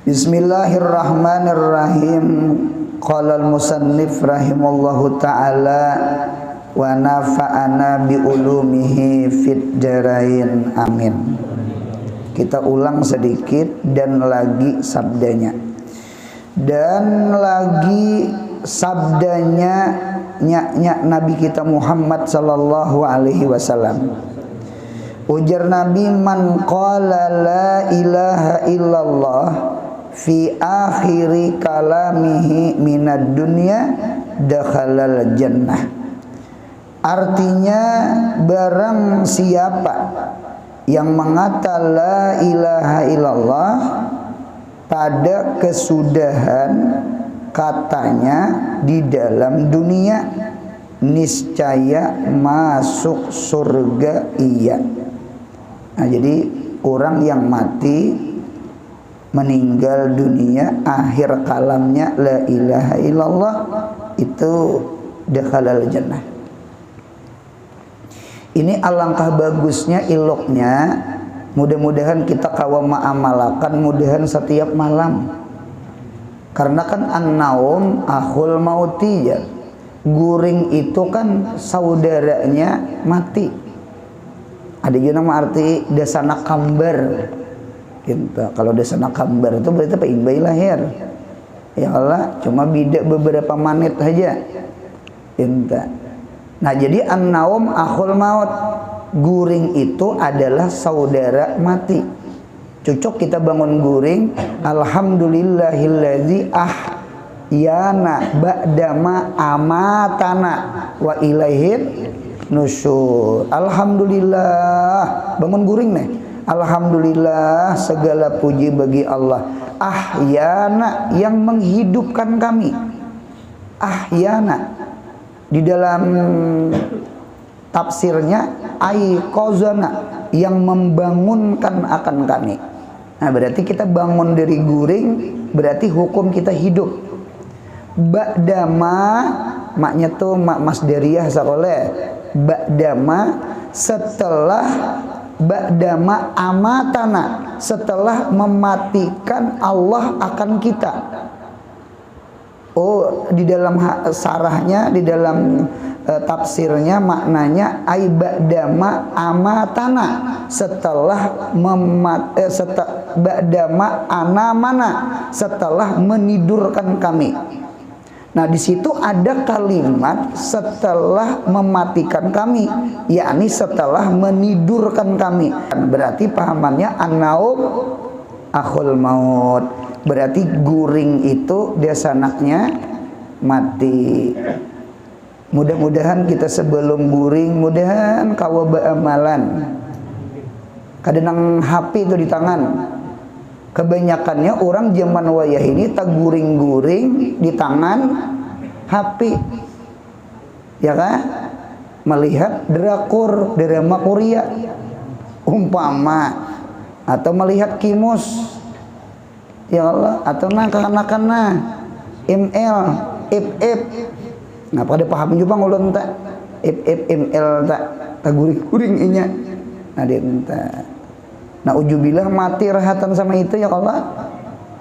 Bismillahirrahmanirrahim. Qala al-musannif rahimallahu ta'ala wa nafa'ana bi ulumihi fid darain. Amin. Kita ulang sedikit dan lagi sabdanya. Dan lagi sabdanya nyak Nabi kita Muhammad sallallahu alaihi wasallam. Ujar Nabi, man qala la ilaha illallah fi akhiri kalamihi minad dunya dakhalal jannah. Artinya, barang siapa yang mengata la ilaha illallah pada kesudahan katanya di dalam dunia, niscaya masuk surga ia. Nah, jadi orang yang mati meninggal dunia akhir kalamnya la ilaha illallah itu dakhalal jannah. Ini alangkah bagusnya iloknya. Mudah-mudahan kita kawama amalakan, mudahan setiap malam. Karena kan an-naum akhul mauti ya. Guring itu kan saudaranya mati. Ada juga nama arti desana kambar. Gitu. Kalau desana kambar itu berarti apa? Imbai lahir. Ya Allah, cuma beda beberapa menit aja. Gitu. Nah, jadi an-naum akhul maut. Guring itu adalah saudara mati. Cocok kita bangun guring, alhamdulillahilladzi ahyana ba'dama amatana wa ilaihin nusyur. Alhamdulillah, bangun guring nih. Alhamdulillah, segala puji bagi Allah. Ahyana, yang menghidupkan kami. Ahyana di dalam tafsirnya aiqazana, yang membangunkan akan kami. Nah, berarti kita bangun dari guring, berarti hukum kita hidup. Ba'dama, maknya tuh mak masdariyah sakoleh. Ba'dama, setelah ba'dama amatana, setelah mematikan Allah akan kita. Oh, di dalam sarahnya, di dalam tafsirnya maknanya ai ba'dama amatana, setelah ba'dama anamana, setelah menidurkan kami. Nah, di situ ada kalimat setelah mematikan kami, yakni setelah menidurkan kami. Berarti pahamannya an-naum akhul maut. Berarti guring itu desanaknya mati. Mudah-mudahan kita sebelum guring, mudahan kawa beamalan. Kadang HP itu di tangan. Kebanyakannya orang zaman wayah ini tak guring-guring di tangan HP, ya kan? Melihat drakor, drama Korea umpama, atau melihat kimus, ya Allah, atau nakana ML, ip. Nah, pada paham juga ngulun tak ip ML tak guring-guring inya. Nah, dia minta. Nah, ujubillah mati rahatan sama itu ya Allah.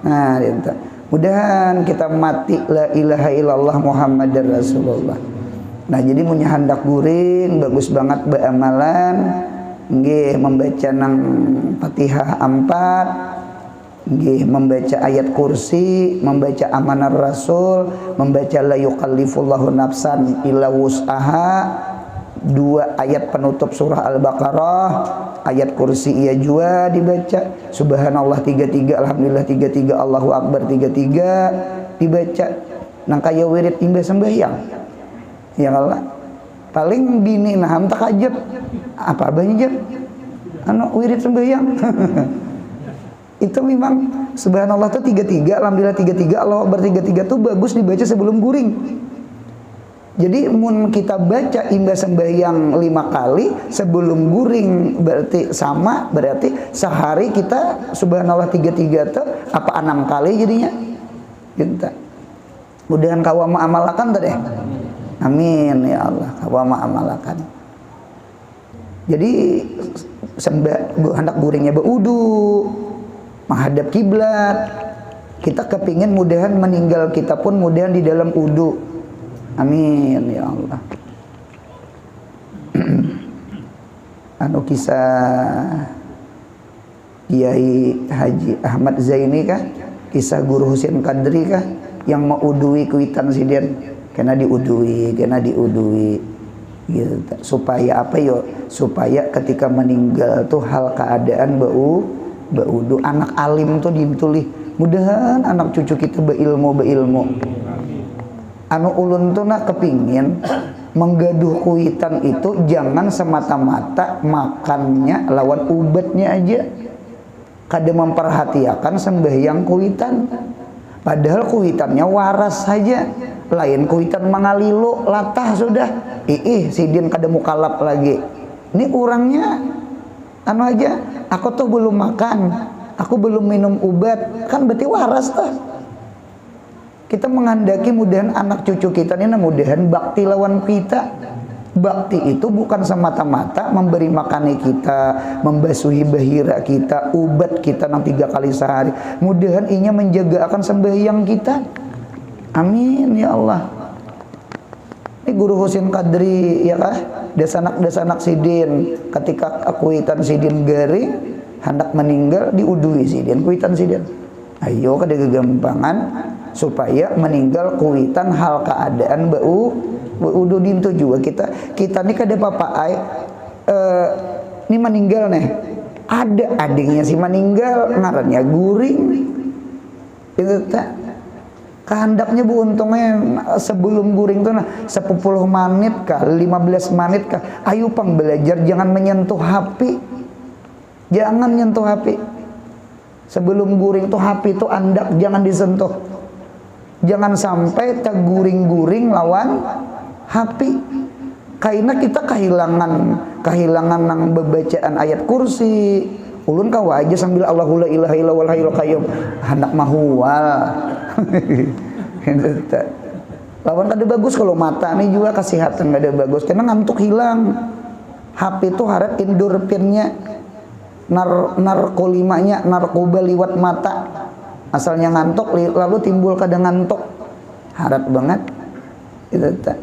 Nah, dia minta. Mudahan kita mati la ilaha illallah Muhammadar Rasulullah. Nah, jadi punya hendak guring bagus banget beamalan. Nggih, membaca nang Fatihah 4, nggih, membaca ayat kursi, membaca amanah Rasul, membaca la yukallifullahu nafsan illa wus'aha, 2 ayat penutup surah Al-Baqarah, ayat kursi iya juga dibaca, subhanallah 33, alhamdulillah 33, Allahu akbar 33 dibaca. Nang kaya wirid imbah sembahyang. Ya Allah. Paling bini naham tak ajab. Apa banyak anu wirid sembahyang. Itu memang subhanallah tuh 33, alhamdulillah 33, Allahu akbar 33 tuh bagus dibaca sebelum guring. Jadi mun kita baca imbah sembahyang 5 kali sebelum guring, berarti sama, berarti sehari kita subhanallah 33 tuh apa 6 kali jadinya. Gitu. Mudahan kawama amalakan tadi. Amin ya Allah, kawama amalakan. Jadi hendak guringnya berwudu, menghadap kiblat, Kita kepingin mudahan meninggal kita pun mudahan di dalam wudu. Amin ya Allah. Anu kisah Kiai Haji Ahmad Zaini kah? Kisah Guru Husin Kadri kah? Yang mau udui kuitan sidian kena diudui gitu. Supaya apa yo? Supaya ketika meninggal tuh hal keadaan baudu. Anak alim tuh dintulih. Mudahan anak cucu kita beilmu. Anu ulun tuh nak kepingin menggaduh kuitan itu jangan semata-mata makannya lawan ubatnya aja. Kada memperhatikan sembahyang kuitan. Padahal kuitannya waras saja. Lain kuitan mangalilu latah sudah. Sidin kada mukalap lagi. Ini orangnya anu aja. Aku tuh belum makan. Aku belum minum obat. Kan berarti waras tuh. Kita menghendaki mudahan anak cucu kita ini mudahan bakti lawan kita. Bakti itu bukan semata-mata memberi makani kita, membasuhi bahira kita, ubat kita 3 kali sehari. Mudahan inya menjaga akan sembahyang kita. Amin ya Allah. Ini Guru Husin Kadri ya kah? Desanak sidin ketika kuitan sidin garing hendak meninggal diudui sidin kuitan sidin. Ayo kada gegampangan supaya meninggal kuitan hal keadaan baudu dintu juga kita nih kada apa-apa ini meninggal nih ada adiknya si meninggal ngarannya guring itu tak kehendaknya bu untungnya sebelum guring tuh 10 menit kah 15 menit kah ayo pang belajar jangan menyentuh HP sebelum guring tuh HP tuh andak jangan disentuh. Jangan sampai terguring-guring lawan HP. Karena kita kehilangan nang bebacaan ayat kursi. Ulun kawa aja sambil Allahu la ilaha illa wal hayyul qayyum. Hendak mahual. Lawan kada bagus kalau mata nih juga kesehatan kada bagus karena ngantuk hilang. HP itu harap endorfinnya narkolimanya narkoba liwat mata. Asalnya ngantuk lalu timbul kadang ngantuk. Harap banget itu tak.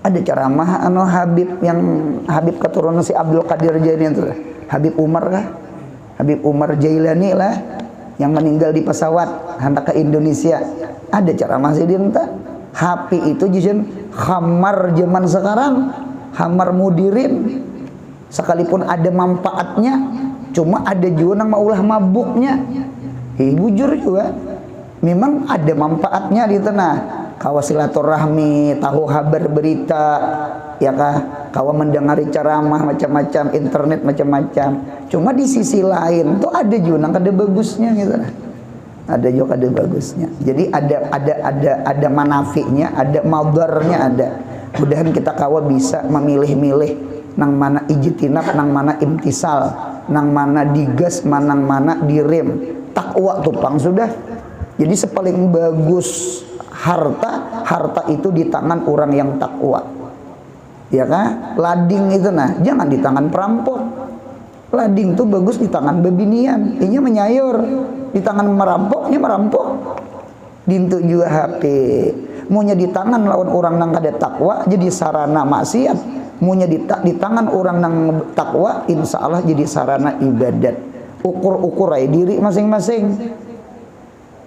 Ada ceramah anu Habib keturunan si Abdul Qadir Jailani itu. Habib Umar kah? Habib Umar Jailani lah yang meninggal di pesawat hendak ke Indonesia. Ada ceramah si dia tak. HP itu jisun khamar zaman sekarang, khamar mudirin. Sekalipun ada manfaatnya, cuma ada juga nang maulah mabuknya. Bujur juga memang ada manfaatnya di tanah kawa silaturahmi tahu kabar berita ya kah kawa mendengari ceramah macam-macam internet macam-macam cuma di sisi lain tuh ada juga nang kada bagusnya gitu ada juga kada bagusnya jadi ada manafiknya ada madarnya ada mudahan kita kawa bisa memilih-milih nang mana ijtinab nang mana imtisal nang mana digas manang mana direm takwa tupang sudah. Jadi sepaling bagus harta itu di tangan orang yang takwa. Ya kan? Lading itu jangan di tangan perampok. Lading itu bagus di tangan bebinian. Inya menyayur. Di tangan merampoknya merampok. Dintu juga HP. Munya di tangan lawan orang nang kada takwa jadi sarana maksiat. Munya di tangan orang nang takwa insya Allah jadi sarana ibadat. Ukur diri masing-masing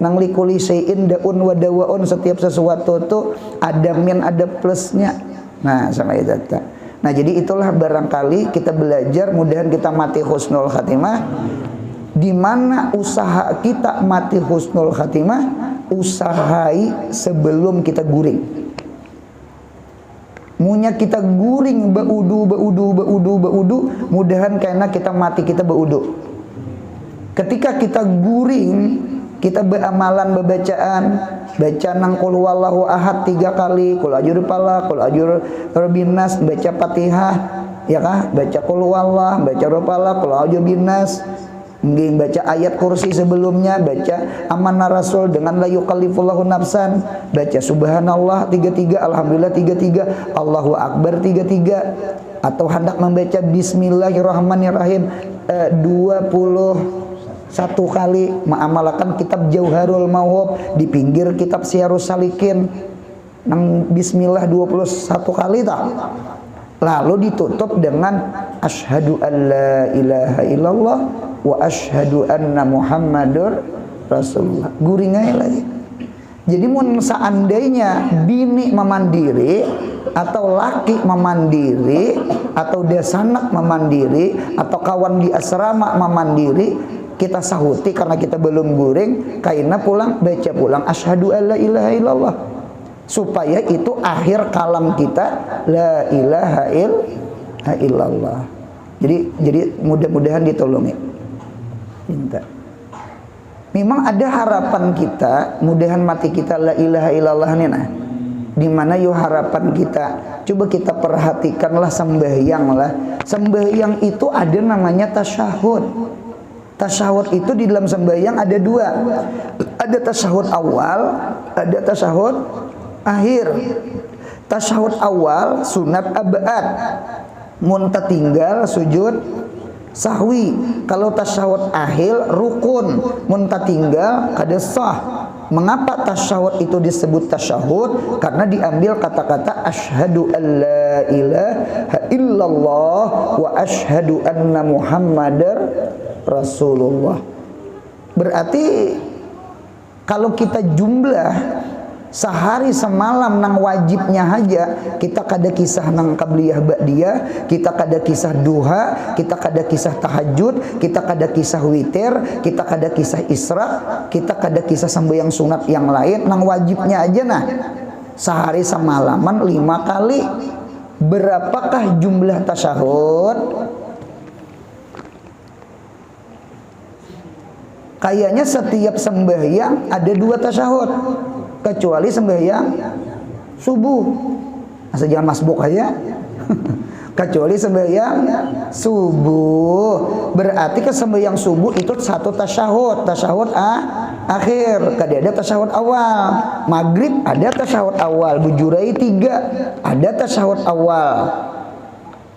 nang likuli syai'in daun wa dawaun setiap sesuatu tuh ada min ada plusnya sama itu jadi itulah barangkali kita belajar mudahan kita mati husnul khatimah di mana usaha kita mati husnul khatimah usahai sebelum kita guring munya kita guring baudu mudahan karena kita mati kita baudu. Ketika kita guring, kita beramalan bacaan, baca nang qul huwallahu ahad 3 kali, qul ajur falaq, qul ajur binnas, baca Fatihah, ya kah? Baca qul huwallah, baca falaq, qul ajur binnas, baca ayat kursi sebelumnya, baca amanah rasul dengan la yukallifullahu nafsan, baca subhanallah 33, alhamdulillah 33, Allahu akbar 33, atau hendak membaca bismillahirrahmanirrahim 21 satu kali mengamalkan kitab Jauharul Mauhub di pinggir kitab Syiarus Salikin nang bismillah 21 kali tak, lalu ditutup dengan asyhadu an la ilaha illallah wa asyhadu anna muhammadur rasulullah. Guringai lagi. Jadi mun seandainya bini memandiri atau laki memandiri atau desanak memandiri atau kawan di asrama memandiri, kita sahuti karena kita belum guring, kaina pulang baca pulang asyhadu alla ilaha illallah, supaya itu akhir kalam kita la ilaha illallah. Jadi mudah-mudahan ditolongi. Minta. Memang ada harapan kita, mudahan mati kita la ilaha illallah nih nah. Di mana yo harapan kita? Coba kita perhatikanlah sembahyang lah. Sembahyang itu ada namanya tasyahud. Tasyahud itu di dalam sembahyang ada dua. Ada tasyahud awal, ada tasyahud akhir. Tasyahud awal sunat abad. Mun tinggal sujud sahwi. Kalau tasyahud akhir rukun, mun tinggal kada sah. Mengapa tasyahud itu disebut tasyahud? Karena diambil kata-kata asyhadu alla ilaha illallah wa asyhadu anna muhammadar rasulullah. Berarti kalau kita jumlah sehari semalam nang wajibnya aja, kita kada kisah nang qabliyah ba'diyah, kita kada kisah duha, kita kada kisah tahajud, kita kada kisah witir, kita kada kisah isra, kita kada kisah sembahyang sunat yang lain, nang wajibnya aja nah sehari semalaman 5 kali. Berapakah jumlah tasyahud? Kayaknya setiap sembahyang ada 2 tasyahud, kecuali sembahyang subuh. Asal jangan masbuk aja. Kecuali sembahyang subuh. Berarti ke sembahyang subuh itu 1 tasyahud. Tasyahud akhir. Kada ada tasyahud awal. Maghrib ada tasyahud awal. Bujurai 3 ada tasyahud awal.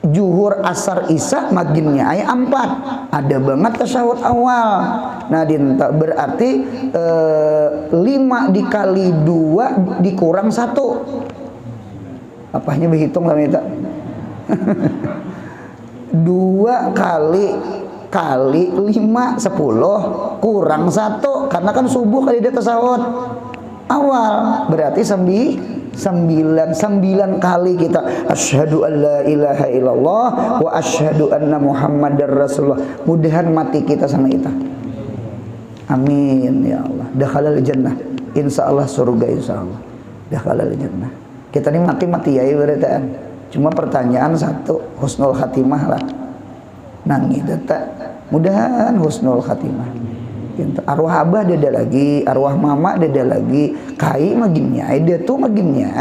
Juhur, asar, isya maginnya ayat 4 ada banget tasyahud awal. Nah berarti 5 dikali 2 dikurang 1. Apanya berhitung lah minta. 2 kali 5 10 kurang 1, karena kan subuh kali dia tasyahud awal, berarti 9 kali kita asyhadu alla ilaha illallah wa asyhadu anna muhammadar rasulullah. Mudahan mati kita sama kita. Amin ya Allah. Dakhalal jannah. Insyaallah surga insyaallah. Dakhalal jannah. Kita ini mati-mati ya ibaratnya. Cuma pertanyaan satu, husnul khatimah lah. Nangi data. Mudahan husnul khatimah. Arwah abah dada lagi, arwah mama dada lagi, kai maginnya, dia tuh maginnya,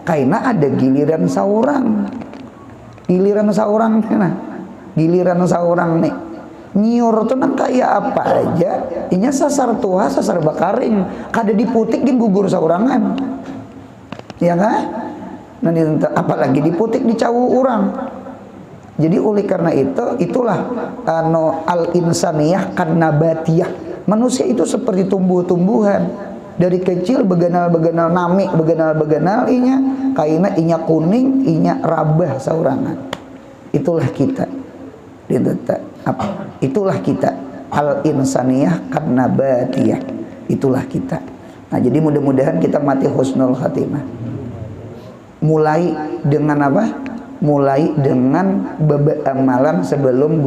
kaina ada giliran saurang nih, nyiur tuh nang kayak apa aja, inya sasar tuha, sasar bakaring, kada diputik gin gugur saurangan, ya kan? Nanti apalagi diputik dicawu orang. Jadi oleh karena itulah al-insaniyah kan nabatiyah. Manusia itu seperti tumbuh-tumbuhan. Dari kecil beganal-beganal nami, beganal-beganal inya, kaina inya kuning, inya rabah saurangan. Itulah kita. Itulah kita. Al-insaniyah kan nabatiyah. Itulah kita. Nah, jadi mudah-mudahan kita mati husnul khatimah. Mulai dengan apa? Mulai dengan amalan sebelum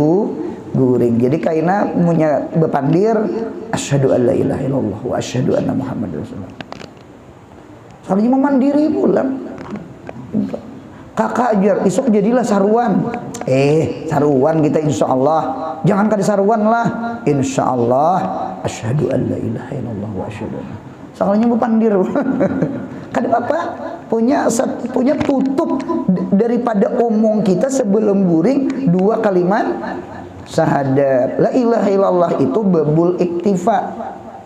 guring. Jadi kaina punya bepandir asyhadu alla ilaha illallah wa asyhadu anna muhammadar rasulullah. Soalnya memandiri pulang. Kakak ajar isuk jadilah saruan. Saruan kita insyaallah. Jangan kada saruan lah. Insyaallah asyhadu alla ilaha illallah wa asyhadu anna. Soalnya bepandir. Kada apa-apa. Punya tutup daripada omong kita sebelum guring 2 kalimat syahadat. La ilaha illallah itu babul iktifa.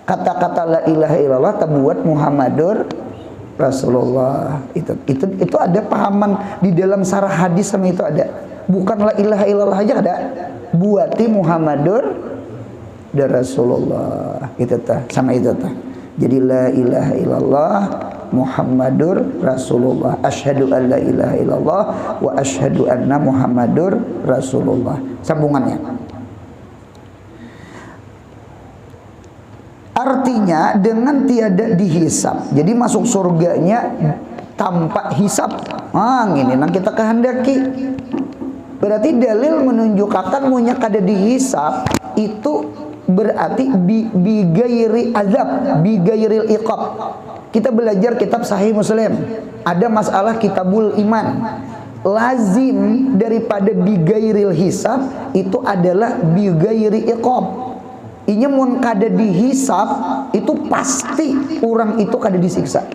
Kata-kata la ilaha illallah terbuat Muhammadur Rasulullah. Itu ada pahaman di dalam sarah hadis sama itu ada. Bukan la ilaha illallah aja ada. Buati Muhammadur Rasulullah. Itu tah, sama itu tah. Jadi la ilaha illallah Muhammadur Rasulullah. Asyhadu an la ilaha illallah wa asyhadu anna Muhammadur Rasulullah. Sambungannya. Artinya dengan tiada dihisab. Jadi masuk surganya tanpa hisab. Ini nang kita kehendaki. Berarti dalil menunjukkan munya kada dihisab itu berarti bi gairi azab, bi gairil iqab. Kita belajar kitab Sahih Muslim. Ada masalah kitabul iman. Lazim daripada bi gairil hisab itu adalah bi gairi iqab. Inya mun kada dihisab itu pasti orang itu kada disiksa.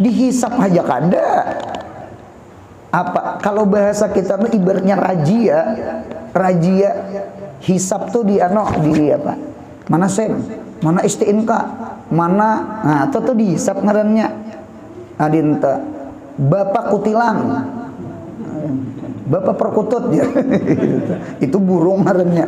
Dihisab aja kada. Apa kalau bahasa kita tuh ibaratnya rajia hisab tuh di apa? Mana sem, mana STNK, mana tuh dihisab ngarannya. Adinta bapak kutilang. Bapak perkutut ya. Itu burung ngarannya.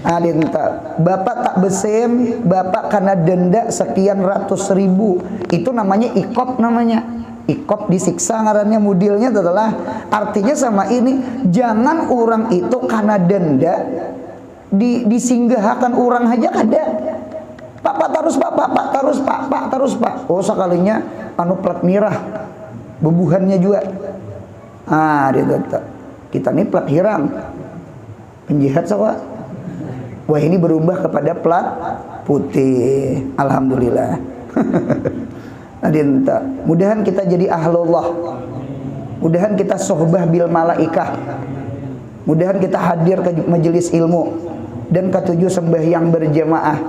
Adinta bapak tak besem, bapak karena denda sekian ratus ribu. Itu namanya ikop namanya. Ikop disiksa ngarannya mudilnya adalah artinya sama ini jangan orang itu karena denda disinggahakan orang aja kada. Pak terus pak terus pak. Oh sekalinya plat merah bebuhannya juga. Kita nih plat hiram penjihat sawa. Wah ini berubah kepada plat putih. Alhamdulillah. Adinta, mudahan kita jadi ahlullah. Mudahan kita sohbah bil malaikah. Mudahan kita hadir ke majelis ilmu dan ketujuh sembahyang berjamaah.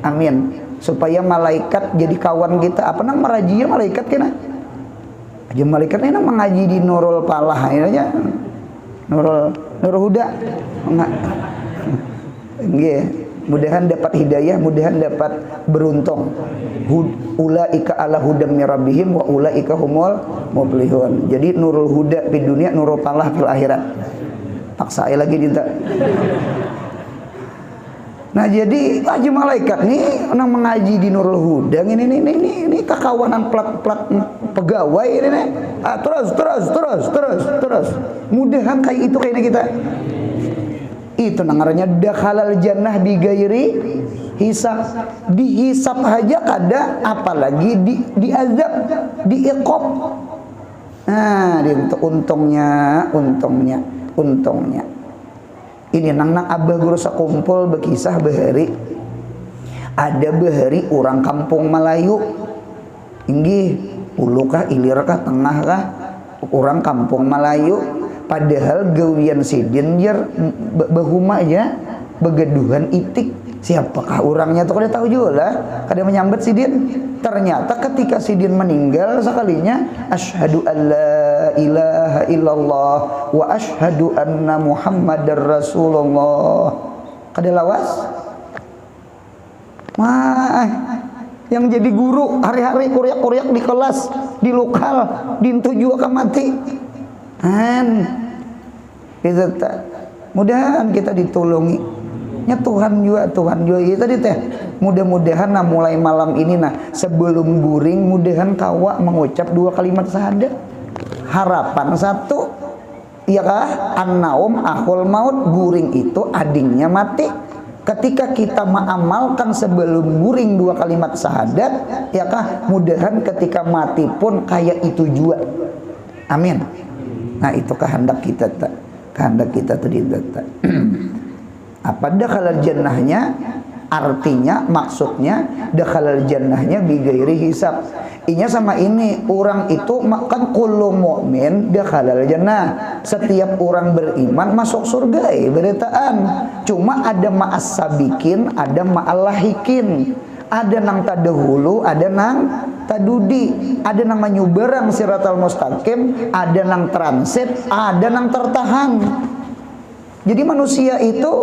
Amin. Supaya malaikat jadi kawan kita. Apa nang merajinya malaikat kena? Aja malaikat ini mengaji di Nurul Palah aja. Nurul Huda. Nggih. Mudahan dapat hidayah, mudahan dapat beruntung. Ulaika ala hudam min rabbihim wa ulaika humul muflihun. Jadi nurul huda di dunia, nurul falah fil akhirat. Paksa lagi dinta. Nah jadi aja malaikat nih nang mengaji di nurul huda ini kakawanan plat pegawai ini nih. Terus. Mudahan kayak itu kayaknya kita. Itu namanya dakhalal jannah bi gairi hisab. Dihisab aja kada apalagi diazab, diiqab. Nah, untungnya. Ini nang abah guru sakumpul berkisah bahari. Ada bahari orang kampung Melayu. Inggih, ulukah, ilirkah, tengahkah orang kampung Melayu. Padahal gawian sidin jar bahuma aja begaduhan itik. Siapakah orangnya tuh kada tahu juga lah. Kada menyambat sidin. Ternyata ketika sidin meninggal sekalinya asyhadu alla ilaha illallah wa asyhadu anna muhammadar rasulullah. Kada lawas. Yang jadi guru hari-hari kuryak-kuryak di kelas, di lokal, dintu juga mati. Mudahan kita ditolongi nya Tuhan juga itu teh. Mudah-mudahan mulai malam ini sebelum guring mudahan kawa mengucap 2 kalimat syahadat. Harapan 1 ya kah an-naum akhul maut, guring itu adingnya mati. Ketika kita mengamalkan sebelum guring 2 kalimat syahadat ya kah mudahan ketika mati pun kayak itu juga. Amin. Nah itu kehendak kita tadi apa dakhalal jannahnya artinya maksudnya dakhalal jannahnya bi ghairi hisab. Inya sama ini orang itu kan kullu mukmin dakhalal jannah. Setiap orang beriman masuk surga beritaan. Cuma ada ma'as sabikin, ada ma'al lahikin. Ada nang tadahulu, ada nang tadudi, ada nang menyuberang siratal mustaqim, ada nang transit, ada nang tertahan. Jadi manusia itu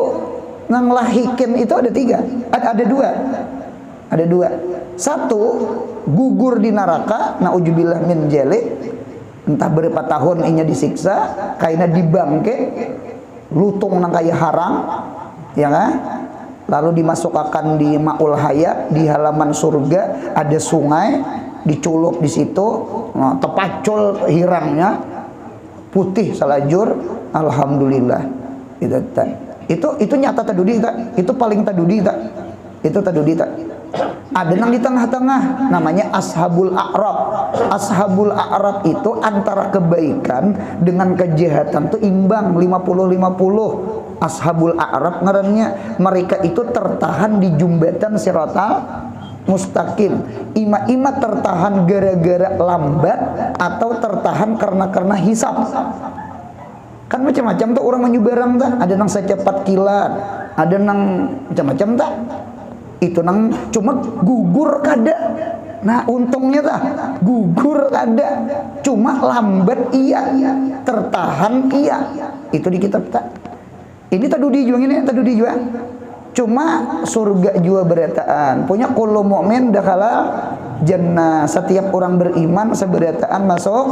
nang lahikin itu ada 3, ada dua. 1 gugur di neraka, naujubillah min jalik, entah berapa tahun inya disiksa, kaina dibangke, lutung nang kaya harang, ya kan? lalu dimasukkan di Ma'ul Hayat, di halaman surga ada sungai, diculup di situ, nah, tepacul hirangnya putih salajur, alhamdulillah. Itu nyata tadudi tak? Itu paling tadudi tak? Itu tadudi tak? Ada yang di tengah-tengah namanya Ashabul A'rab. Ashabul A'rab itu antara kebaikan dengan kejahatan tuh imbang 50-50. Ashabul A'rab ngarannya, mereka itu tertahan di jembatan Siratal Mustaqim. Ima-ima tertahan gara-gara lambat atau tertahan karena hisab. Kan macam-macam tuh orang menyubarang tak? Ada nang secepat kilat, ada nang macam-macam tak? Itu nang cuma gugur kada. Nah untungnya tak gugur kada, cuma lambat iya, tertahan iya. Itu di kitab tak. Ini tadudi juga ini, tadudi juga. Cuma surga juga berataan. Punya kullu mu'min dakhala jannah. Setiap orang beriman seberataan masuk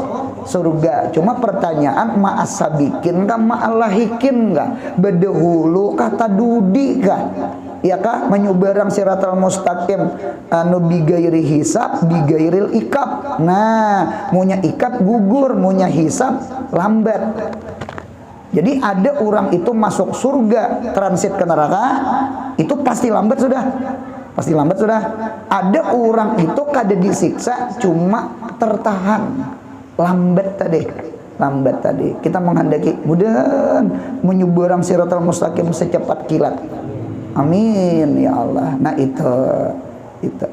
surga. Cuma pertanyaan ma'asabikin kah ma'alahikin kah? Bedahulu kah tadudi kah? Ya kah menyubarang siratal mustaqim anu bigairi hisab bigairil ikab. Nah, munya ikab gugur, munya hisab lambat. Jadi ada orang itu masuk surga transit ke neraka itu pasti lambat sudah. Pasti lambat sudah. Ada orang itu kada disiksa cuma tertahan. Lambat tadi. Lambat tadi. Kita menghendaki mudah-mudahan menyubarang siratal mustaqim secepat kilat. Amin ya Allah. Nah itu.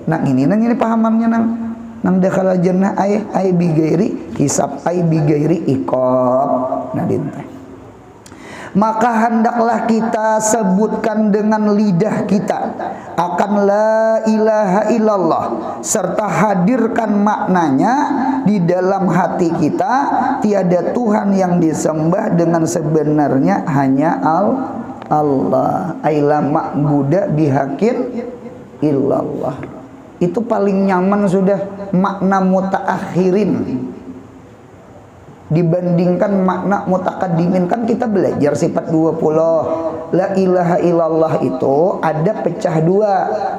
Nah ini pahamannya nang dakhala jannah ai bigairi hisab ai bigairi iqab. Nah dinten. Maka hendaklah kita sebutkan dengan lidah kita akan la ilaha illallah serta hadirkan maknanya di dalam hati kita, tiada Tuhan yang disembah dengan sebenarnya hanya Allah. Aila ma'buda bihaqqin illallah. Itu paling nyaman sudah makna mutaakhirin dibandingkan makna mutakaddimin. Kan kita belajar sifat 20. La ilaha illallah itu ada pecah dua.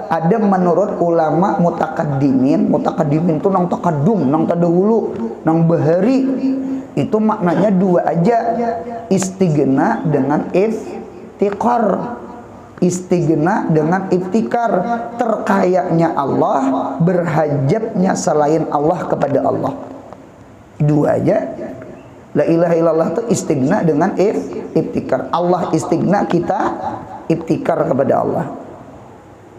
Ada menurut ulama mutakaddimin itu nang takadum, nang tadahulu, nang bahari. Itu maknanya dua aja. Istighna dengan iftikar. Istighna dengan iftikar. Terkayanya Allah, berhajatnya selain Allah kepada Allah. Dua aja. La ilaha illallah itu istighna dengan iftikar. Allah istighna, kita iftikar kepada Allah.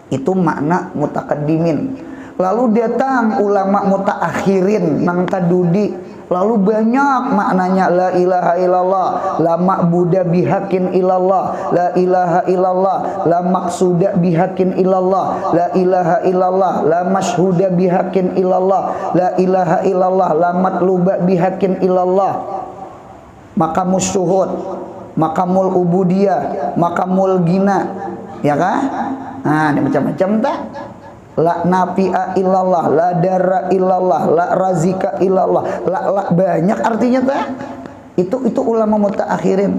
Itu makna mutakaddimin. Lalu datang ulama mutaakhirin nang tadudi, lalu banyak maknanya la ilaha illallah, la ma'buda bihaqqin illallah, la ilaha illallah, la maqsuda bihaqqin illallah, la ilaha illallah, la mashhuda bihaqqin illallah, la ilaha illallah, la matluba bihaqqin illallah. Maqamus syuhud, maqamul ubudiyah, maqamul gina, ya kan? Nah, ini macam-macam tak? La nafi'a illallah, la darra illallah, la razika illallah, la banyak artinya tak? Itu ulama mutaakhirin.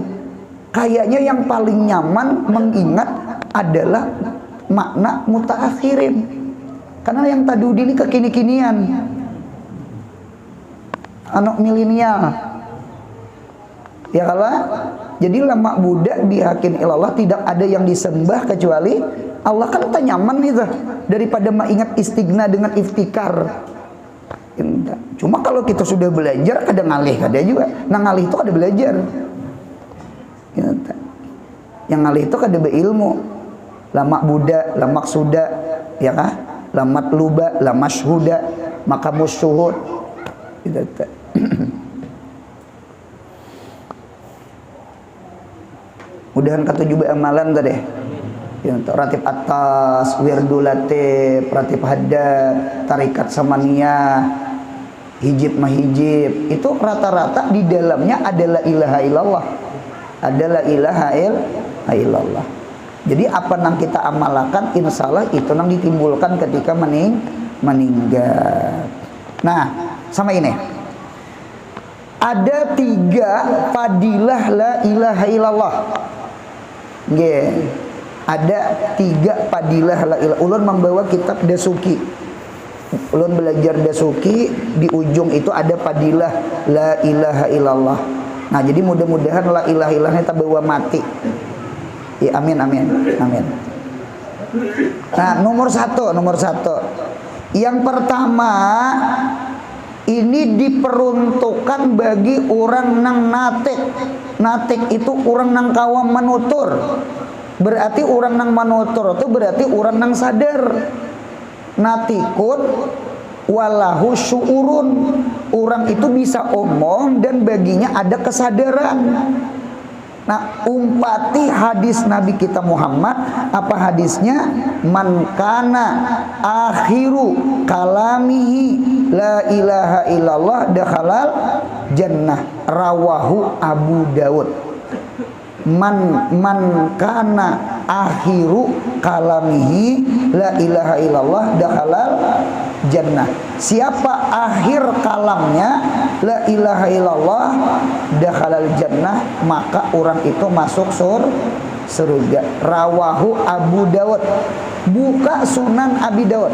Kayaknya yang paling nyaman mengingat adalah makna mutaakhirin. Karena yang tadudi ini kekini-kinian. Anak milenial. Ya kalau jadi lama budak bihaqqin ilallah, tidak ada yang disembah kecuali Allah. Kan tak nyaman itu daripada mengingat istighna dengan iftikar. Cuma kalau kita sudah belajar ada ngalih, ada juga. Nah ngalih itu ada belajar. Yang ngalih itu ada berilmu. Lama budak, lama maksuda, ya kah? Lama matluba, lama mashhuda, maqamus syuhud. Mudahan ketujuh amalan tadi. Ratib atas, wirdul latif, ratib haddad, tarikat samaniyah, hijib mahijib. Itu rata-rata di dalamnya adalah ilaha illallah. Adalah ilaha illallah. Jadi apa yang kita amalkan insya Allah itu yang ditimbulkan ketika meninggal. Nah, sama ini. Ada 3 fadilah la ilaha illallah. ada 3 padilah la ilaha. Ulun membawa kitab Dasuki. Ulun belajar Dasuki, di ujung itu ada padilah la ilaha illallah. Nah, jadi mudah-mudahan la ilaha illallahnya tak bawa mati. Ya, amin amin amin. Nah, nomor satu. Yang pertama, ini diperuntukkan bagi orang nang natik. Natik itu orang nang kawam manutur. Berarti orang nang manutur itu berarti orang nang sadar. Natikun walahu syuurun. Orang itu bisa omong dan baginya ada kesadaran. Nah, umpati hadis Nabi kita Muhammad, apa hadisnya? Man kana akhiru kalamihi la ilaha illallah dakhalal jannah, rawahu Abu Daud. Man kana akhiru kalamihi la ilaha illallah dakhalal jannah. Siapa akhir kalamnya la ilaha illallah dakhalal jannah, maka orang itu masuk surga. Rawahu Abu Daud. Buka Sunan Abi Daud.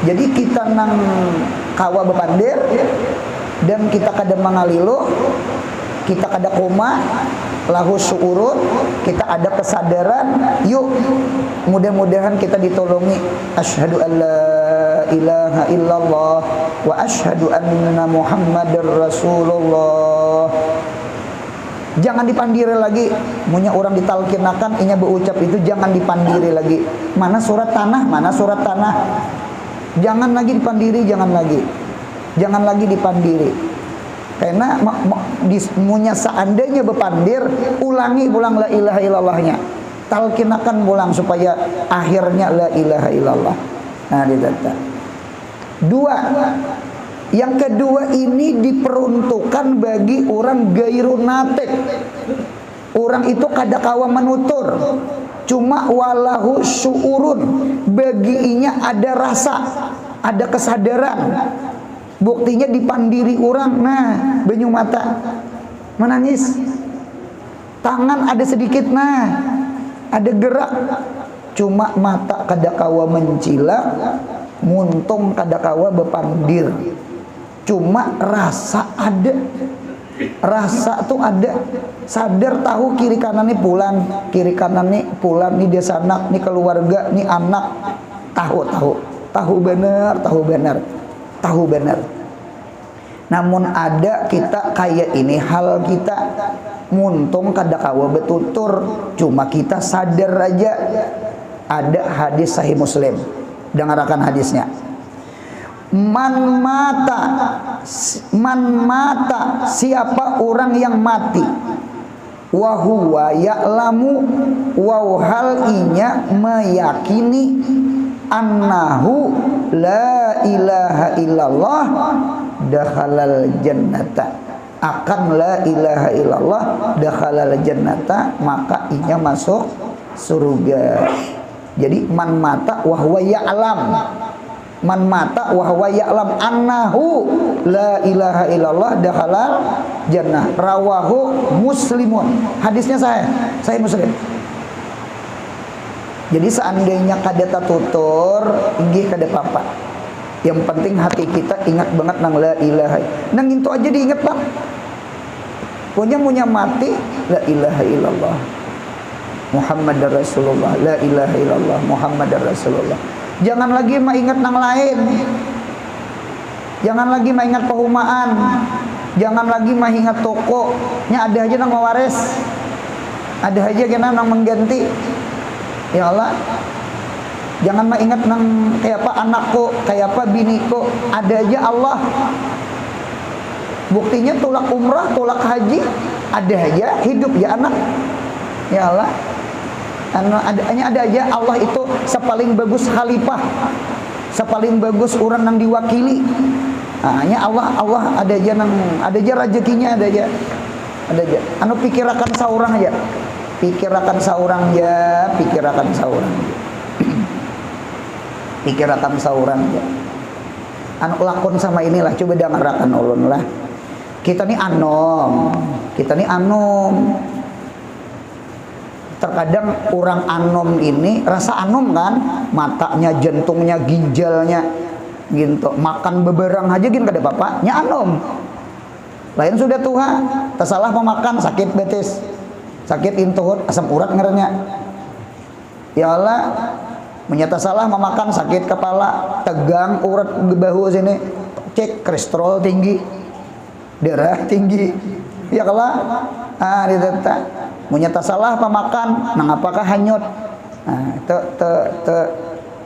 Jadi kita nang kawa bepandir dan kita kada mangalilu, kita kada koma, lahu syuurun, kita ada kesadaran. Yuk, mudah-mudahan kita ditolongi. Asyhadu an la ilaha illallah wa asyhadu anna Muhammadar Rasulullah. Jangan dipandiri lagi. Munya orang ditalkinakan inya berucap itu jangan dipandiri lagi. Mana surat tanah? Mana surat tanah? Jangan lagi dipandiri, jangan lagi dipandiri. Karena munya seandainya bepandir, ulangi pulang la ilaha illallahnya. Talkinakan pulang supaya akhirnya la ilaha illallah. Nah, ditata. 2. Yang kedua, ini diperuntukkan bagi orang gairu natik. Orang itu kada kawa menutur, cuma walahu syuurun, baginya ada rasa, ada kesadaran. Buktinya dipandiri orang, nah banyu mata menangis, tangan ada sedikit, nah ada gerak, cuma mata kada kawa mencilak, muntung kada kawa bepandir. Cuma rasa ada, rasa tuh ada, sadar tahu kiri kanan nih pulang nih desa anak nih keluarga nih anak, tahu benar. Namun ada kita kayak ini hal kita muntung kada kawa betutur, cuma kita sadar aja. Ada hadis Sahih Muslim, dengarkan hadisnya. Man mata, siapa orang yang mati, wa huwa ya'lamu, wa hal inya meyakini, annahu la ilaha illallah dakhalal jannata, akan la ilaha illallah dakhalal jannata, maka inya masuk surga. Jadi man mata wa huwa ya'lam, man mata wa huwa ya'lam annahu la ilaha illallah dakhalal jannah, rawahu Muslimun. Hadisnya saya Muslim. Jadi seandainya kada tutur, inggih kada apa-apa. Yang penting hati kita ingat banget nang la ilaha. Nang itu aja diingat, Bang. Punya mati la ilaha illallah Muhammadar Rasulullah, la ilaha illallah Muhammadar Rasulullah. Jangan lagi maingat nang lain. Jangan lagi maingat perumahan. Jangan lagi maingat toko. Nya ada aja nang mawares. Ada aja kena nang mengganti. Ya Allah. Jangan maingat nang kayak apa anakku, kayak apa biniku. Ada aja Allah. Buktinya tulak umrah, tulak haji, ada aja hidup ya anak. Ya Allah. Ada aja Allah itu sepaling bagus khalifah, sepaling bagus orang yang diwakili. Hanya Allah ada aja rezekinya, ada aja. Anu pikirakan saurang aja. Pikirakan saurang. Anu lakon sama inilah, coba dengarkan ulun lah. Kita nih anom. terkadang orang anom ini rasa anom kan, matanya, jantungnya, ginjalnya gitu, makan beberang aja gini kada bapaknya anom. Lain sudah tua, tersalah pemakan sakit betis, sakit intuhut, asam urat ngerenya. Ya Allah, menyata salah memakan sakit kepala, tegang urat bahu sini, cek kolesterol tinggi, darah tinggi. Ya Allah, ditata. Menyata salah pemakan, nang apakah hanyut. Nah,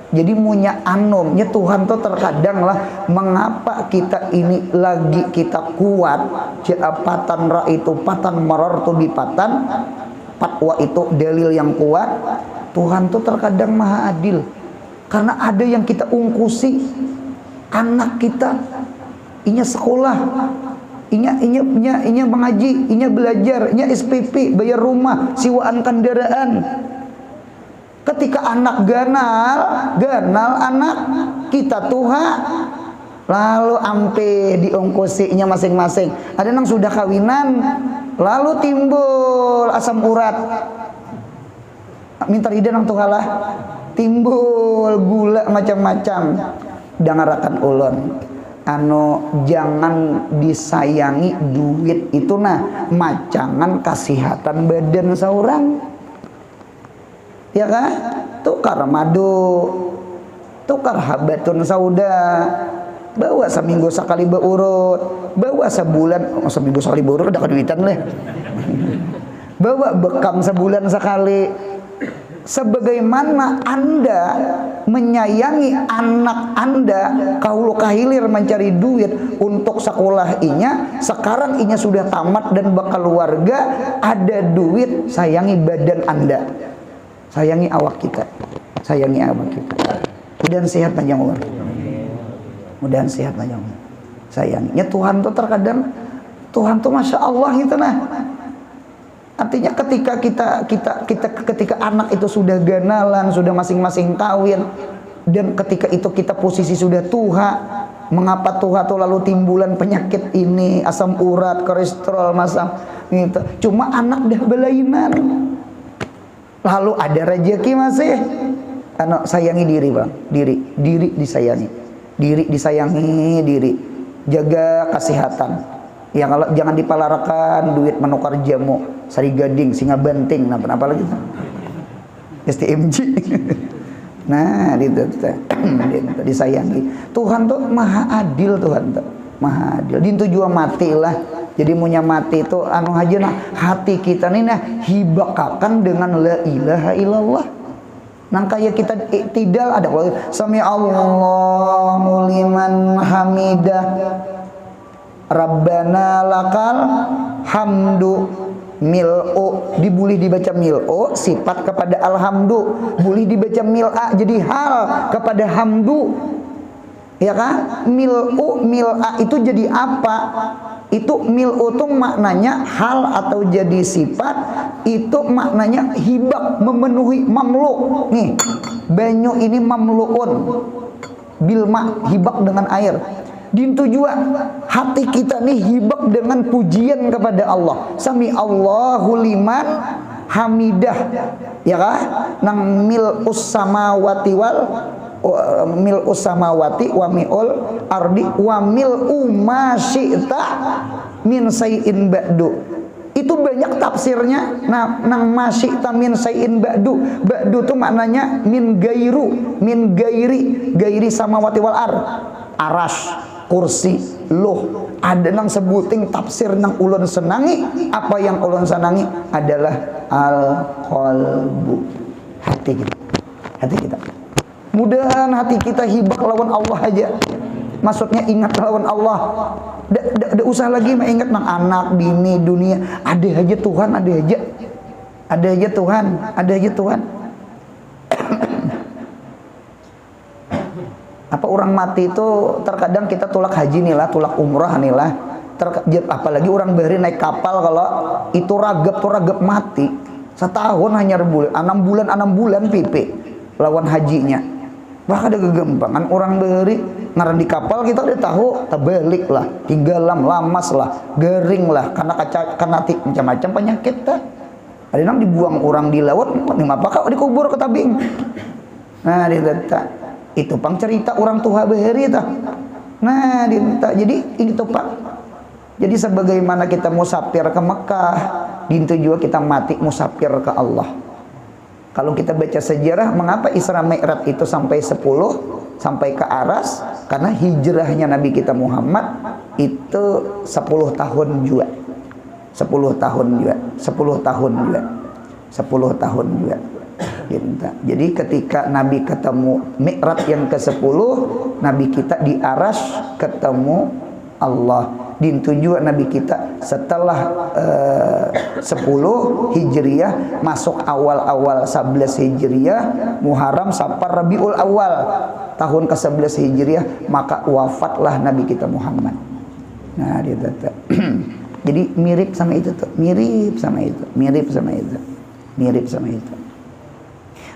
jadi munya anomnya Tuhan tuh terkadang lah, mengapa kita ini lagi kita kuat, patan ra itu patan maror tu dipatan, patwa itu dalil yang kuat. Tuhan tuh terkadang maha adil, karena ada yang kita ungkusi anak kita, inya sekolah, inya mengaji, inya belajar, inya SPP, bayar rumah, siwaan kendaraan. Ketika anak ganal anak kita Tuhan, lalu ampe diongkosinya masing-masing. Ada yang sudah kawinan, lalu timbul asam urat. Minta ide nang Tuhalah, timbul gula macam-macam. Dangarakan ulun, jangan disayangi duit itu nah macangan kesehatan badan seorang. Ya kan? Tukar madu, tukar habatun sauda, bawa seminggu sekali beurut, bawa sebulan, seminggu sekali beurut udah keduitan leh. Bawa bekam sebulan sekali. Sebagaimana Anda menyayangi anak Anda, kaulu kahilir mencari duit untuk sekolah inya, sekarang inya sudah tamat dan berkeluarga, ada duit, sayangi badan Anda, sayangi awak kita, sayangi awak kita. Mudahan sehat panjang umur, mudahan sehat panjang umur. Sayangnya Tuhan tuh terkadang, Tuhan tuh masya Allah gitu nah. Artinya ketika anak itu sudah ganalan, sudah masing-masing kawin, dan ketika itu kita posisi sudah tua, mengapa tua tuh lalu timbulan penyakit ini, asam urat, kolesterol, masam gitu. Cuma anak dah belainan. Lalu ada rezeki masih. Anak sayangi diri, Bang. Diri disayangi. Diri disayangi, diri. Jaga kesehatan. Ya kalau jangan dipalarakan duit menukar jamu, sari gading, singa banting, apa lagi? STMJ. Nah, itu disayangi. Tuhan tuh maha adil, Tuhan tuh maha adil. Dintu jua mati lah. Jadi munya mati itu anu aja nah hati kita nih nah hibakakan dengan la ilaha illallah. Nang kaya kita tidak ada sami Allahu liman hamidah. Rabbana lakal hamdu mil'u, dibulih dibaca mil'u sifat kepada alhamdu, boleh dibaca mil'a jadi hal kepada hamdu, ya kan? Mil'u mil'a itu jadi apa? Itu mil'u itu maknanya hal atau jadi sifat, itu maknanya hibak, memenuhi, mamlu. Nih banyu ini mamluun bilma, hibak dengan air. Dintu jua hati kita nih hibak dengan pujian kepada Allah. Sami Allahu liman hamidah, ya kan? Nang mil'us samawati mil'us samawati wa mi'ul ardi wa mil'u ma syi'ta min say'in ba'du. Itu banyak tafsirnya. Nah, nang masyi'ta min say'in ba'du. Ba'du itu maknanya min gairi samawati wal ar. Aras, kursi, loh, ada nang sebuting tafsir nang ulun senangi. Apa yang ulun senangi adalah al-qalbu, hati kita, hati kita. Mudahan hati kita hibak lawan Allah aja. Maksudnya ingat lawan Allah. Tidak usah lagi mengingat nang anak, bini, dunia. Ada aja Tuhan, ada aja. Ada aja Tuhan, ada aja Tuhan. Apa orang mati itu terkadang kita tulak haji nih lah, tulak umrah nih lah. Apalagi orang bahari naik kapal, kalau itu ragap mati. Setahun hanya bulan, 6 bulan pipi lawan hajinya. Bahkan ada kegembangan orang bahari ngaran di kapal, kita udah tahu terbalik lah, tinggalam lamas lah, garing lah, karena macam-macam penyakit dah. Ada nang dibuang orang di laut, apakah dikubur ke tabing. Nah, itu pang cerita orang tua bahari tah. Nah, jadi itu Pak. Jadi sebagaimana kita musafir ke Mekah, dintu juga kita mati musafir ke Allah. Kalau kita baca sejarah, mengapa Isra Mi'raj itu sampai 10, sampai ke Aras? Karena hijrahnya Nabi kita Muhammad itu 10 tahun juga. 10 tahun juga. 10 tahun juga. 10 tahun juga. Jadi ketika Nabi ketemu Mi'raj yang ke-10, Nabi kita di Aras ketemu Allah. Dintu juga Nabi kita setelah 10 Hijriah masuk awal-awal 11 Hijriah, Muharram, Safar, Rabiul Awal tahun ke-11 Hijriah, maka wafatlah Nabi kita Muhammad. Nah, jadi mirip sama itu tuh, mirip sama itu, mirip sama itu, mirip sama itu.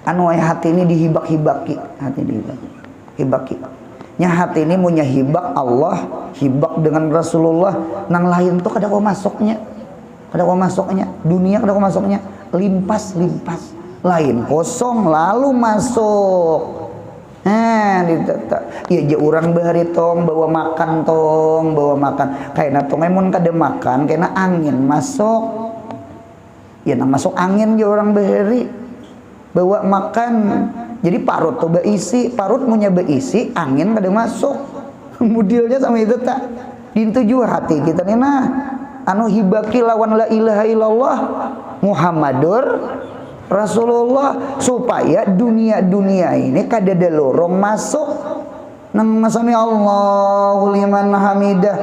Anu hati ini dihibak-hibaki, hati dihibak-hibaki. Nya hati ini punya hibak Allah, hibak dengan Rasulullah, nang lain tuh kada kau masuknya, dunia kada kau masuknya, limpas, lain kosong lalu masuk. Nah, ya je orang bahari tong bawa makan, kayak tong emun kada makan, kena angin masuk, ya nang masuk angin je orang bahari bawa makan. Jadi parut tuh beisi, parut punya beisi, angin kada masuk. Mudilnya sama itu tak. Dintu juga hati kita nih nah. Anu hibaki lawan la ilaha illallah Muhammadur Rasulullah, supaya dunia ini kada ada lorong masuk. Nang sami Allahu liman hamidah.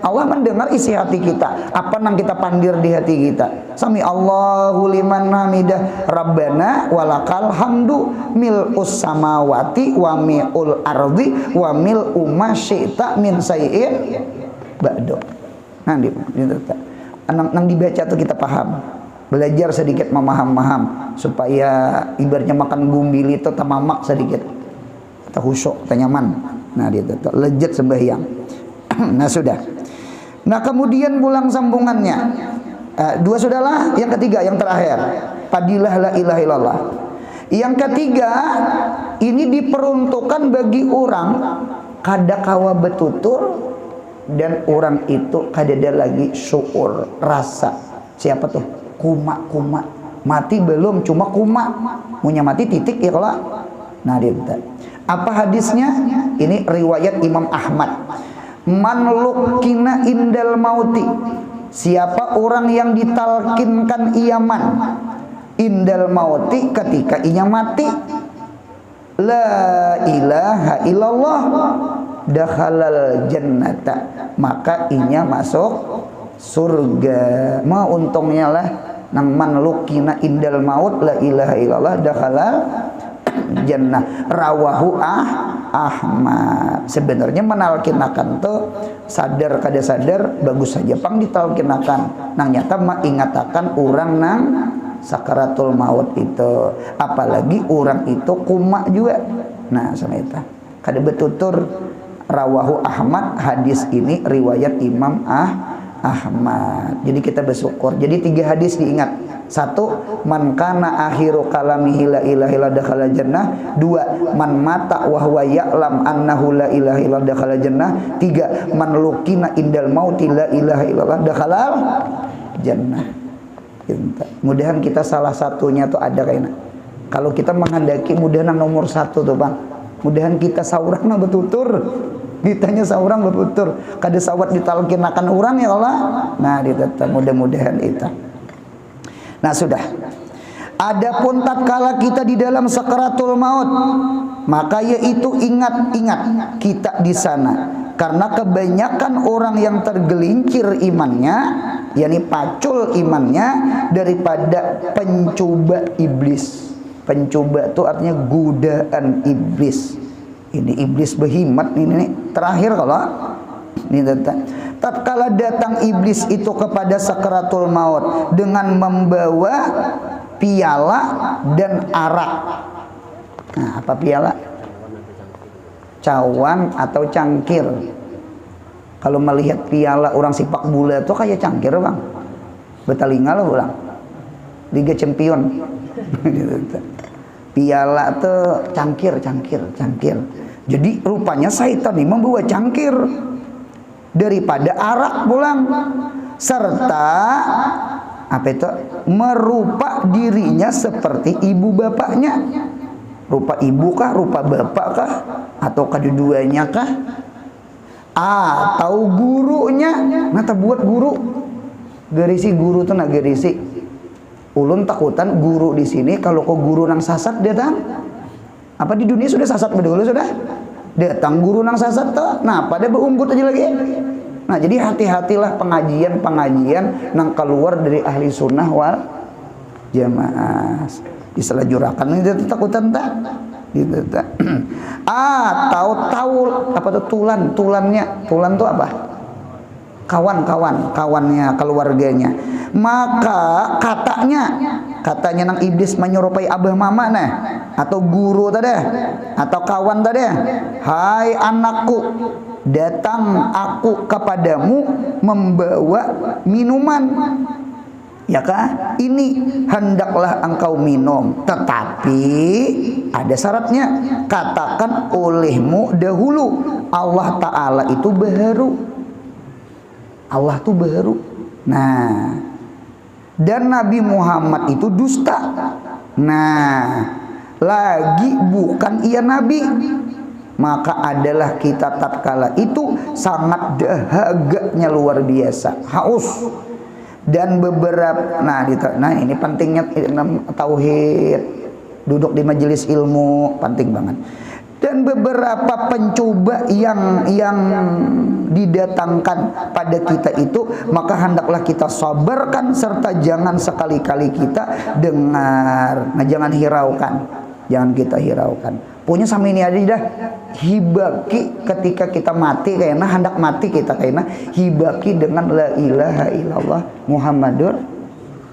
Allah mendengar isi hati kita. Apa nang kita pandir di hati kita. Sami Allahu liman hamidah. Rabbana walakal hamdu mil'us samawati wa mi'ul ardi wa mil'u ma syi'ta min sayyin ba'du. Nang dibaca tuh kita paham. Belajar sedikit memaham supaya ibaratnya makan gumbili itu tamamak sedikit. Kita khusyuk, kita nyaman. Nah, dia tetap lejat sembahyang. Nah, sudah. Nah, kemudian pulang sambungannya. Dua sudahlah, yang ketiga, yang terakhir. Fadilah la ilaha illallah. Yang ketiga, ini diperuntukkan bagi orang kada kawa betutur dan orang itu kada ada lagi syukur, rasa. Siapa tuh? Kuma. Mati belum, cuma kuma. Munya mati titik ya kalau. Nah, dia apa hadisnya? Ini riwayat Imam Ahmad. Man lukina indal mauti. Siapa orang yang ditalkinkan iyaman indal mauti ketika inya mati, la ilaha illallah dakhalal jannata, maka inya masuk surga. Mau untungnya lah nang man lukina indal maut la ilaha illallah dakhalal jannah. Rawahu Ahmad. Sebenarnya menalkinakan tuh sadar kada sadar bagus saja pang ditalkinakan. Nang nyata mah ingatakan orang nang sakaratul maut itu. Apalagi orang itu kuma juga. Nah, sama itu. Kada betutur. Rawahu Ahmad, hadis ini riwayat Imam Ahmad. Jadi kita bersyukur. Jadi 3 hadis diingat. 1, man kana akhiru kalamihi la ilaha illallah dakhala jannah. 2, man mata wa huwa ya'lam annahu la ilaha illallah dakhala jannah. 3, man lukina indal mauti la ilaha illallah dakhala jannah. Mudahan kita salah satunya tuh ada kayaknya. Kalau kita menghendaki mudahan nomor 1 tuh Bang. Mudahan kita saurang betutur. Ditanya seorang betutur, kada sawat ditalkinakan orang ya Allah. Nah, ditetap mudah-mudahan itu. Nah, sudah. Adapun tatkala kita di dalam sakaratul maut, maka yaitu ingat kita di sana. Karena kebanyakan orang yang tergelincir imannya, yakni pacul imannya daripada pencoba iblis. Pencoba itu artinya godaan iblis. Ini iblis behimat ini terakhir kalau ini tatkala datang iblis itu kepada sakaratul maut dengan membawa piala dan arak. Nah, apa piala? Cawan atau cangkir. Kalau melihat piala orang sepak bola itu kayak cangkir Bang. Betalinga loh ulang. Liga Champion. Piala tuh cangkir. Jadi rupanya Saitan ini membawa cangkir daripada arak pulang, serta apa itu, merupa dirinya seperti ibu bapaknya. Rupa ibu kah, rupa bapak kah, atau kedua-duanya kah, atau gurunya. Nah, buat guru gerisi, guru tuh nak gerisi. Ulun takutan guru di sini kalau kok guru nang sasat datang. Apa di dunia sudah sasat dulu sudah? Datang guru nang sasat tuh. Nah, pada beunggut aja lagi. Nah, jadi hati-hatilah pengajian nang keluar dari ahli sunnah wal jamaah. Istilah jurakan itu takutan tak? Gitu tak? Tahu apa tuh tulannya? Tulan tuh apa? Kawannya, keluarganya. Maka katanya nang iblis menyerupai abah mama nah, atau guru tadi, atau kawan tadi. Hai anakku, datang aku kepadamu membawa minuman. Ya kah? Ini hendaklah engkau minum, tetapi ada syaratnya. Katakan olehmu dahulu, Allah Ta'ala itu baharu. Allah tuh baharu. Nah, dan Nabi Muhammad itu dusta. Nah, lagi bukan ia Nabi. Maka adalah kita tatkala itu sangat dahaganya luar biasa, haus. Dan beberapa, nah ini pentingnya tauhid, duduk di majelis ilmu penting banget. Dan beberapa pencoba yang didatangkan pada kita itu, maka hendaklah kita sabarkan, serta jangan sekali-kali kita dengar. Nah, jangan hiraukan, jangan kita hiraukan. Punya sama ini aja dah, hibaki ketika kita mati, kayaknya hendak mati kita kayaknya hibaki dengan la ilaha illallah Muhammadur,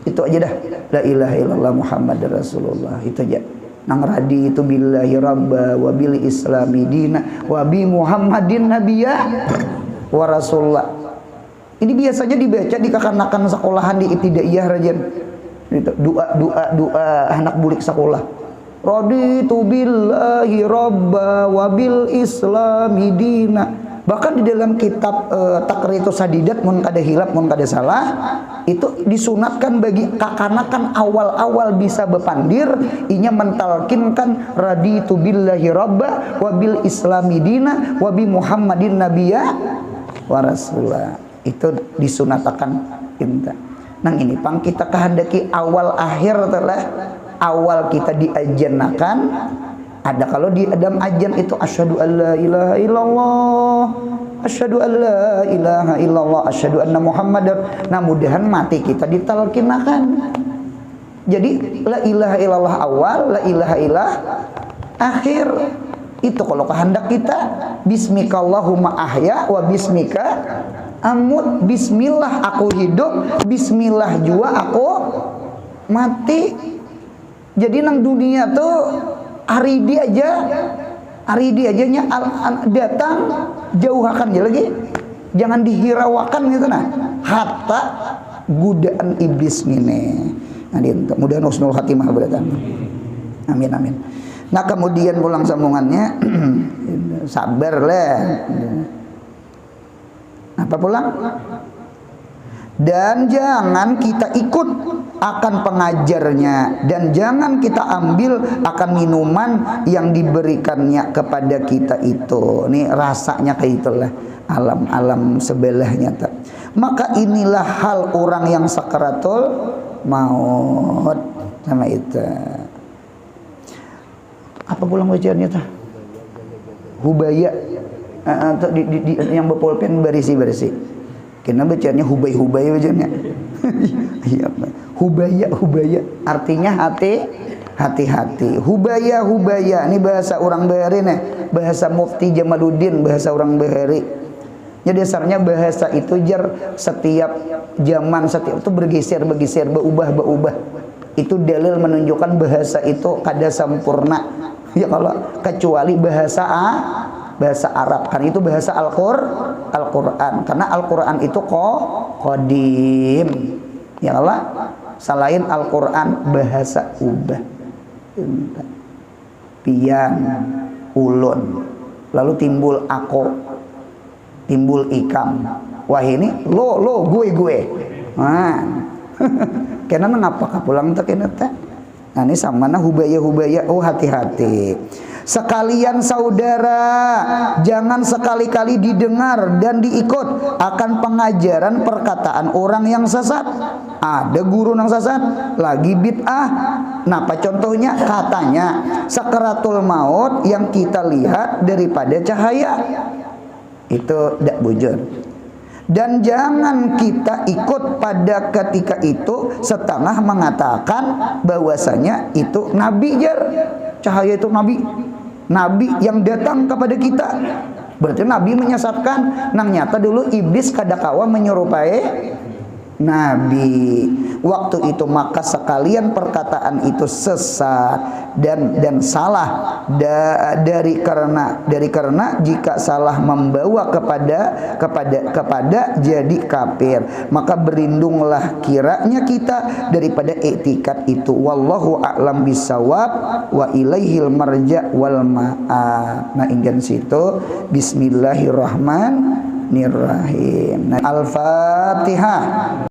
itu aja dah, la ilaha illallah Muhammadur Rasulullah, itu aja. Nang radi itu billahi rabba wa bil islami dina wa bi Muhammadin nabiyya wa rasulullah. Ini biasanya dibaca di kekanakan sekolahan di ibtidaiyah rajan. Doa anak bulik sekolah. Raditu billahi rabba wa bil islami dina. Bahkan di dalam kitab Takritus Sadidat, mun kada hilap mun kada salah, itu disunatkan bagi kakanakan awal-awal bisa bepandir, inya mentalkinkan raditu billahi rabba wa bil islami dina wa bi Muhammadin nabiyya wa rasulah. Itu disunatakan kita. Nang ini pang kita kehendaki awal akhir telah awal kita diajenakan. Ada kalau di dalam ajan itu asyhadu alla ilaha illallah, asyhadu alla ilaha illallah, asyhadu anna muhammadar. Nah, mudahan mati kita ditalkinakan. Jadi la ilaha illallah awal, la ilaha illallah akhir. Itu kalau kehendak kita. Bismikallahumma ahya wa bismika amut. Bismillah aku hidup, bismillah juga aku mati. Jadi nang dunia tuh aridi aja nya datang jauhakan aja lagi, jangan dihirawakan gitu nah, hatta godaan iblis ngene. Nah, mudah husnul khatimah beratan. Amin. Nah, kemudian pulang sambungannya sabar lah. Apa pulang? Dan jangan kita ikut akan pengajarnya, dan jangan kita ambil akan minuman yang diberikannya kepada kita itu. Ini rasanya kayak itulah alam sebelahnya tak. Maka inilah hal orang yang sakaratul maut sama itu. Apa pulang bacaannya tak? Hubaya yang berpulpen berisi. Kena bacanya hubay bacanya. Hubaya artinya hati-hati. Hubaya ini bahasa orang Bahari nih, bahasa Mufti Jamaluddin, bahasa orang Bahari. Ya, dasarnya bahasa itu setiap zaman setiap itu bergeser, berubah. Itu dalil menunjukkan bahasa itu kada sempurna. Ya, kalau kecuali bahasa Arab, kan itu bahasa Al-Quran, karena Al-Quran itu qadim. Ya Allah, selain Al-Quran bahasa ubah. Pian, ulun, lalu timbul ako, timbul ikam. Wah ini lo gue. Nah, kena ngapa pulang tak kena teh. Nah ini sama na hubaya. Oh hati-hati. Sekalian saudara, jangan sekali-kali didengar dan diikut akan pengajaran perkataan orang yang sesat. Ada guru yang sesat, lagi bid'ah. Nah, apa contohnya? Katanya sakaratul maut yang kita lihat daripada cahaya. Itu tidak bujur. Dan jangan kita ikut pada ketika itu setengah mengatakan bahwasanya itu nabi jar. Cahaya itu nabi yang datang kepada kita. Berarti nabi menyesatkan. Nang nyata dulu iblis kadakawa menyerupai nabi. Waktu itu maka sekalian perkataan itu sesat dan salah dari karena jika salah membawa kepada jadi kafir, maka berlindunglah kiranya kita daripada etikat itu. Wallahu a'lam bisawab wa ilaihil marja wal ma'ab. Nah ingin situ bismillahirrahmanirrahim. Al-Fatihah.